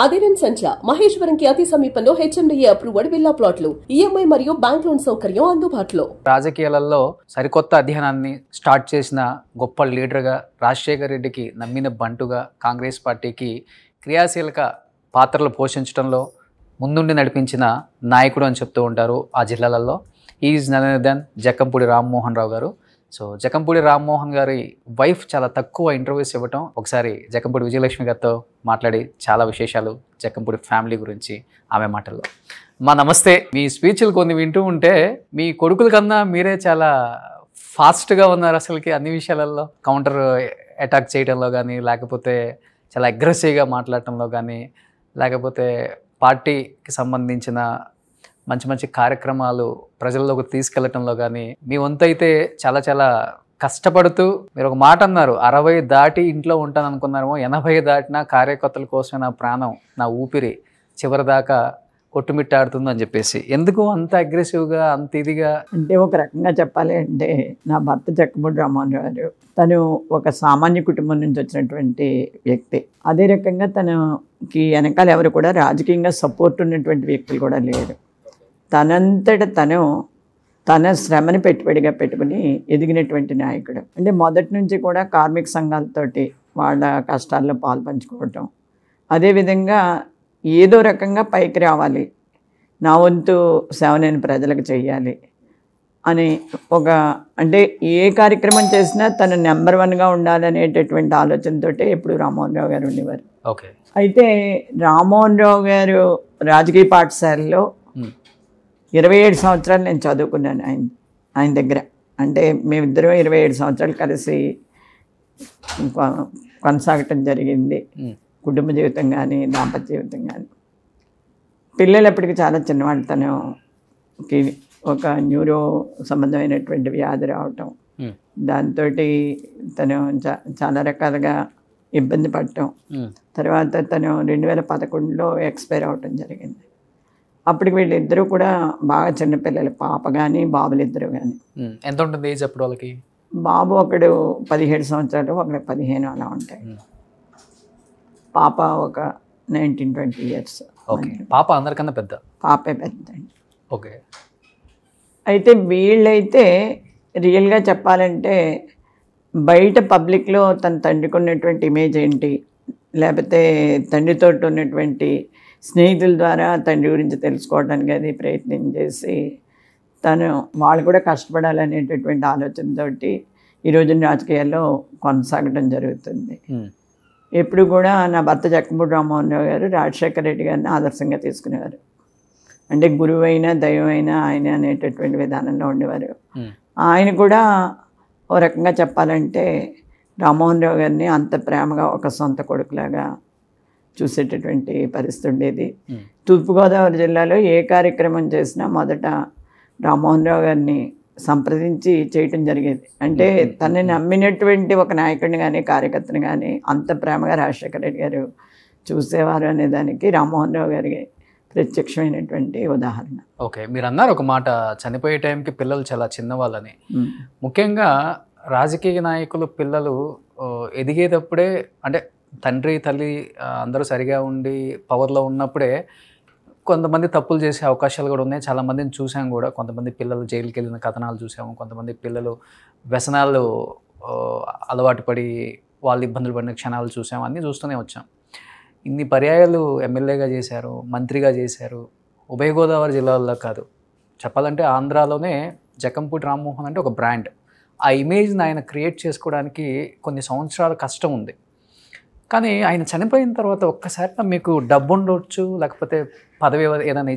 అదిరెన్ సంచ మహేశ్వరంకి అతి సమీపంలో HMDA approved villa ప్లాట్లు, ఈఎంఐ మరియు బ్యాంక్ లోన్ సౌకర్యం అందుబాటులో. రాజకీయాలలో సరికొత్త అధ్యయనాన్ని స్టార్ట్ చేసిన గొప్ప లీడర్గా, రాజశేఖర్ రెడ్డికి నమ్మిన బంటుగా, కాంగ్రెస్ పార్టీకి క్రియాశీలక పాత్రలు పోషించడంలో ముందుండి నడిపించిన నాయకుడు అని చెప్తూ ఉంటారు ఆ జిల్లాలలో. Is none other than Jakkampudi Rammohan Rao garu. So Jakkampudi Rammohan గారి వైఫ్ చాలా తక్కువ ఇంటర్వ్యూస్ ఇవ్వటం, ఒకసారి జక్కంపూడి విజయలక్ష్మి గారితో మాట్లాడి చాలా విశేషాలు జక్కంపూడి ఫ్యామిలీ గురించి ఆమె మాటల్లో. నమస్తే. మీ స్పీచ్లు కొన్ని వింటూ ఉంటే మీ కొడుకుల కన్నా మీరే చాలా ఫాస్ట్గా ఉన్నారు అసలుకి అన్ని విషయాలలో. కౌంటర్ అటాక్ చేయడంలో కానీ, లేకపోతే చాలా అగ్రెసివ్గా మాట్లాడటంలో కానీ, లేకపోతే పార్టీకి సంబంధించిన మంచి మంచి కార్యక్రమాలు ప్రజల్లోకి తీసుకెళ్లటంలో కానీ మీ వంతు అయితే చాలా చాలా కష్టపడుతూ, మీరు ఒక మాట అన్నారు, 60 దాటి ఇంట్లో ఉంటాను అనుకున్నారేమో, 80 దాటినా కార్యకర్తల కోసం నా ప్రాణం, నా ఊపిరి చివరిదాకా కొట్టుమిట్టాడుతుంది అని చెప్పేసి. ఎందుకు అంత అగ్రెసివ్గా, అంత ఇదిగా? అంటే ఒక రకంగా చెప్పాలి అంటే, నా భర్త జక్కంపూడి రామ్మోహన్ గారు తను ఒక సామాన్య కుటుంబం నుంచి వచ్చినటువంటి వ్యక్తి. అదే రకంగా తనకి వెనకాల ఎవరు కూడా రాజకీయంగా సపోర్ట్ ఉన్నటువంటి వ్యక్తులు కూడా లేరు. తనంతట తను తన శ్రమని పెట్టుబడిగా పెట్టుకుని ఎదిగినటువంటి నాయకుడు. అంటే మొదటి నుంచి కూడా కార్మిక సంఘాలతోటి వాళ్ళ కష్టాల్లో పాలు పంచుకోవటం, అదేవిధంగా ఏదో రకంగా పైకి రావాలి, నా వంతు సేవ నేను ప్రజలకు చెయ్యాలి అని ఒక, అంటే ఏ కార్యక్రమం చేసినా తను నెంబర్ 1గా ఉండాలనేటటువంటి ఆలోచనతో ఎప్పుడు రామ్మోహన్ రావు గారు ఉండేవారు. ఓకే. అయితే రామ్మోహన్ రావు గారు రాజకీయ పాఠశాలలో 27 సంవత్సరాలు నేను చదువుకున్నాను ఆయన దగ్గర. అంటే మేమిద్దరం 27 సంవత్సరాలు కలిసి కొనసాగటం జరిగింది. కుటుంబ జీవితం కానీ, దాంపత్య జీవితం కానీ. పిల్లలు ఎప్పటికీ చాలా చిన్నవాళ్ళు. తనకి ఒక న్యూరో సంబంధమైనటువంటి వ్యాధి రావటం, దాంతో తను చాలా రకాలుగా ఇబ్బంది పడటం, తర్వాత తను 2011లో ఎక్స్పైర్ అవటం జరిగింది. అప్పటికి వీళ్ళిద్దరూ కూడా బాగా చిన్నపిల్లలు, పాప కానీ బాబులు ఇద్దరు కానీ. ఎంత ఉంటుంది ఏజ్ అప్పుడు వాళ్ళకి? బాబు ఒకడు 17 సంవత్సరాలు, ఒకడు 15 అలా ఉంటాయి. పాప ఒక 19-20 ఇయర్స్. ఓకే. పాప అందరికన్నా పెద్ద? పాపే పెద్ద. ఓకే. అయితే వీళ్ళైతే రియల్గా చెప్పాలంటే బయట పబ్లిక్లో తన తండ్రికి ఉన్నటువంటి ఇమేజ్ ఏంటి, లేకపోతే తండ్రితో ఉన్నటువంటి స్నేహితుల ద్వారా తండ్రి గురించి తెలుసుకోవడానికి అది ప్రయత్నం చేసి వాళ్ళు కూడా కష్టపడాలనేటటువంటి ఆలోచనతోటి ఈరోజు రాజకీయాల్లో కొనసాగడం జరుగుతుంది. ఎప్పుడు కూడా నా భర్త జక్కంపూడి రామ్మోహన్ రావు గారు రాజశేఖర రెడ్డి గారిని ఆదర్శంగా తీసుకునేవారు. అంటే గురువైనా దైవమైనా ఆయన అనేటటువంటి విధానంలో ఉండేవారు. ఆయన కూడా ఓ రకంగా చెప్పాలంటే రామ్మోహన్ రావు గారిని అంత ప్రేమగా ఒక సొంత కొడుకులాగా చూసేటటువంటి పరిస్థితి ఉండేది. తూర్పుగోదావరి జిల్లాలో ఏ కార్యక్రమం చేసినా మొదట రామ్మోహన్ రావు గారిని సంప్రదించి చేయటం జరిగేది. అంటే తనని నమ్మినటువంటి ఒక నాయకుడిని కానీ, కార్యకర్తని కానీ అంత ప్రేమగా రాజశేఖర రెడ్డి గారు చూసేవారు అనే దానికి రామ్మోహన్ రావు గారికి ప్రత్యక్షమైనటువంటి ఉదాహరణ. ఓకే. మీరు అన్నారు ఒక మాట, చనిపోయే టైంకి పిల్లలు చాలా చిన్నవాళ్ళని. ముఖ్యంగా రాజకీయ నాయకులు పిల్లలు ఎదిగేటప్పుడే, అంటే తండ్రి తల్లి అందరూ సరిగా ఉండి పవర్లో ఉన్నప్పుడే కొంతమంది తప్పులు చేసే అవకాశాలు కూడా ఉన్నాయి. చాలామందిని చూసాం కూడా. కొంతమంది పిల్లలు జైలుకి వెళ్ళిన కథనాలు చూసాము. కొంతమంది పిల్లలు వ్యసనాలు అలవాటు పడి వాళ్ళు ఇబ్బందులు పడిన క్షణాలు చూసాము. అన్నీ చూస్తూనే వచ్చాం. ఇన్ని పర్యాయాలు ఎమ్మెల్యేగా చేశారు, మంత్రిగా చేశారు. ఉభయ గోదావరి జిల్లాల్లో కాదు, చెప్పాలంటే ఆంధ్రాలోనే జక్కంపూడి రామ్మోహన్ అంటే ఒక బ్రాండ్. ఆ ఇమేజ్ని ఆయన క్రియేట్ చేసుకోవడానికి కొన్ని సంవత్సరాల కష్టం ఉంది. కానీ ఆయన చనిపోయిన తర్వాత ఒక్కసారిగా మీకు డబ్బు ఉండొచ్చు, లేకపోతే పదవి ఏదైనా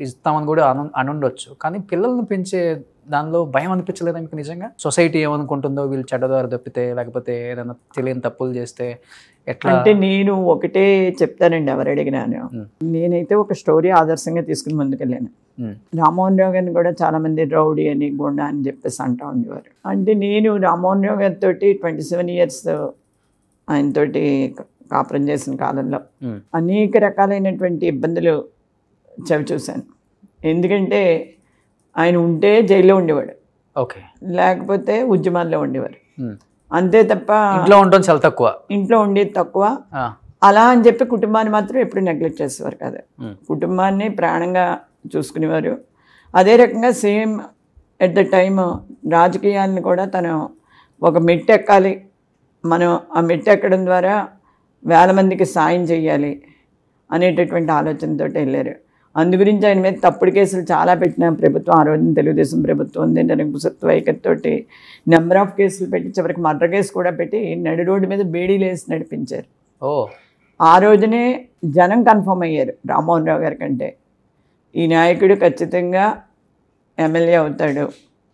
ఇస్తామని కూడా అనుండొచ్చు, కానీ పిల్లల్ని పెంచే దానిలో భయం అనిపించలేదా మీకు నిజంగా? సొసైటీ ఏమనుకుంటుందో, వీళ్ళు చెడ్డదారి తప్పితే, లేకపోతే ఏదైనా తెలియని తప్పులు చేస్తే ఎట్లా? అంటే నేను ఒకటే చెప్తానండి, ఎవరు అడిగినాను. నేనైతే ఒక స్టోరీ ఆదర్శంగా తీసుకుని ముందుకెళ్ళాను. రామ్మోహన్ రావు గారిని కూడా చాలామంది రౌడీ అని, గుండా అని చెప్పేసి అంటూ ఉండేవారు. అంటే నేను రామ్మోహన్ రావు గారితో 27 ఇయర్స్ ఆయనతోటి కాపురం చేసిన కాలంలో అనేక రకాలైనటువంటి ఇబ్బందులు చవి చూశాను. ఎందుకంటే ఆయన ఉంటే జైల్లో ఉండేవాడు, ఓకే, లేకపోతే ఉద్యమాల్లో ఉండేవారు. అంతే తప్ప ఇంట్లో ఉండడం చాలా తక్కువ. ఇంట్లో ఉండేది తక్కువ. అలా అని చెప్పి కుటుంబాన్ని మాత్రం ఎప్పుడు నెగ్లెక్ట్ చేసేవారు కాదు. కుటుంబాన్ని ప్రాణంగా చూసుకునేవారు. అదే రకంగా సేమ్ ఎట్ ద టైమ్ రాజకీయాలను కూడా తను ఒక మెట్టు ఎక్కాలి, మనం ఆ మెట్టు ఎక్కడం ద్వారా వేల మందికి సాయం చేయాలి అనేటటువంటి ఆలోచనతో వెళ్ళారు. అందు గురించి ఆయన మీద తప్పుడు కేసులు చాలా పెట్టిన ప్రభుత్వం, ఆ రోజున తెలుగుదేశం ప్రభుత్వం ఉంది, నిరంకుశత్వ వైఖరితోటి నెంబర్ ఆఫ్ కేసులు పెట్టి చివరికి మర్డర్ కేసు కూడా పెట్టి నడి రోడ్డు మీద బేడీలు వేసి నడిపించారు. ఆ రోజునే జనం కన్ఫర్మ్ అయ్యారు రామ్మోహన్ రావు గారి కంటే ఈ నాయకుడు ఖచ్చితంగా ఎమ్మెల్యే అవుతాడు,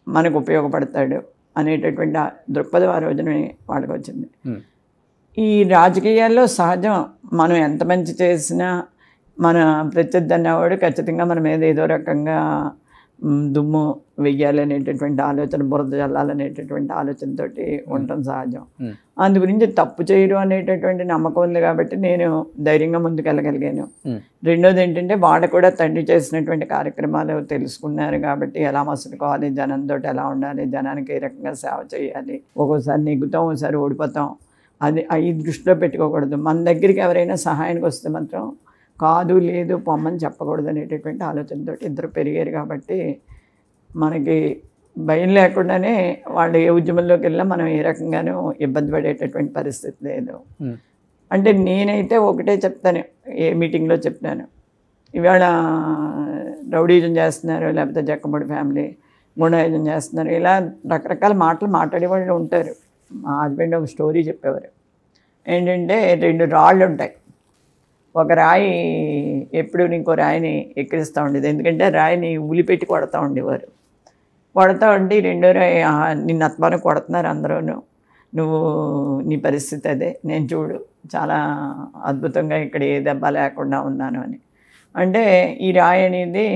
మనకు ఉపయోగపడతాడు అనేటటువంటి దృక్పథం ఆ రోజున వాళ్ళకి వచ్చింది. ఈ రాజకీయాల్లో సహజం, మనం ఎంత మంచి చేసినా మన ప్రత్యర్థి అన్నవాడు ఖచ్చితంగా మన మీద ఏదో రకంగా దుమ్ము వెయ్యాలనేటటువంటి ఆలోచన, బురద చల్లాలనేటటువంటి ఆలోచనతో ఉండటం సహజం. అందు గురించి తప్పు చేయరు అనేటటువంటి నమ్మకం ఉంది కాబట్టి నేను ధైర్యంగా ముందుకెళ్ళగలిగాను. రెండోది ఏంటంటే వాళ్ళు కూడా తండ్రి చేసినటువంటి కార్యక్రమాలు తెలుసుకున్నారు కాబట్టి ఎలా మసులుకోవాలి, జనంతో ఎలా ఉండాలి, జనానికి ఏ రకంగా సేవ చేయాలి, ఒక్కోసారి నెగ్గుతాం, ఒకసారి ఓడిపోతాం, అది అవి దృష్టిలో పెట్టుకోకూడదు. మన దగ్గరికి ఎవరైనా సహాయానికి వస్తే మాత్రం కాదు లేదు పొమ్మని చెప్పకూడదు అనేటటువంటి ఆలోచనతో ఇద్దరు పెరిగారు కాబట్టి మనకి భయం లేకుండానే వాళ్ళు ఏ ఉద్యమంలోకి వెళ్ళినా మనం ఏ రకంగానూ ఇబ్బంది పడేటటువంటి పరిస్థితి లేదు. అంటే నేనైతే ఒకటే చెప్తాను, ఏ మీటింగ్లో చెప్పినాను, ఇవాళ రౌడీజం చేస్తున్నారు, లేకపోతే జక్కముడి ఫ్యామిలీ గుండాయిజం చేస్తున్నారు, ఇలా రకరకాల మాటలు మాట్లాడేవాళ్ళు ఉంటారు. మా హస్బెండ్ ఒక స్టోరీ చెప్పేవారు. ఏంటంటే 2 రాళ్ళు ఉంటాయి, ఒక రాయి ఎప్పుడు ఇంకో రాయిని ఎక్కిరిస్తూ ఉండేది, ఎందుకంటే రాయిని ఉలిపెట్టి కొడతా ఉండేవారు. కొడతా ఉండి రెండో రాయి, నిన్ను అత్మానం కొడుతున్నారు అందరూ, నువ్వు నీ పరిస్థితి అదే, నేను చూడు చాలా అద్భుతంగా ఇక్కడ ఏ దెబ్బ లేకుండా ఉన్నాను అని. అంటే ఈ రాయి అనేది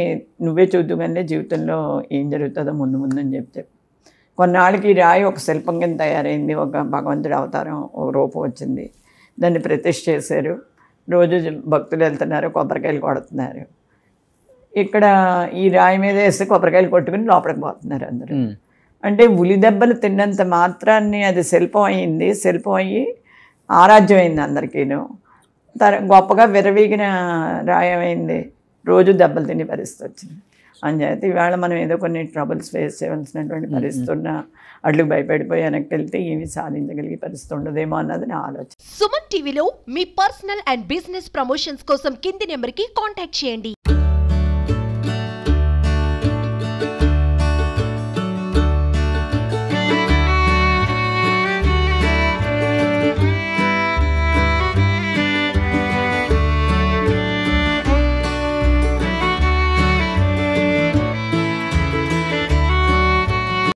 నువ్వే చూద్దుగానే జీవితంలో ఏం జరుగుతుందో ముందు ముందు అని చెప్పి కొన్నాళ్ళకి ఈ రాయి ఒక శిల్పం కింద తయారైంది, ఒక భగవంతుడి అవతారం, ఒక రూపం వచ్చింది, దాన్ని ప్రతిష్ఠ చేశారు. రోజు భక్తులు వెళ్తున్నారు, కొబ్బరికాయలు కొడుతున్నారు. ఇక్కడ ఈ రాయి మీద వేస్తే కొబ్బరికాయలు కొట్టుకుని లోపలికి పోతున్నారు అందరూ. అంటే ఉలి దెబ్బలు తిన్నంత మాత్రాన్ని అది శిల్పం అయ్యింది, శిల్పం అయ్యి ఆరాధ్యం అయింది అందరికీను. గొప్పగా విరవీగిన రాయమైంది, రోజు దెబ్బలు తినే పరిస్థితి వచ్చింది. అంచేత ఇవాళ మనం ఏదో కొన్ని ట్రబుల్స్ ఫేస్ చేయవలసినటువంటి పరిస్థితి ఉన్నా అట్లకు భయపడిపోయి వెనక్కి వెళ్తే ఏమి సాధించగలిగే పరిస్థితి ఉండదేమో అన్నది నా ఆలోచన. సుమన్ టీవీలో మీ పర్సనల్ అండ్ బిజినెస్ ప్రమోషన్స్ కోసం కింది నెంబర్కి కాంటాక్ట్ చేయండి.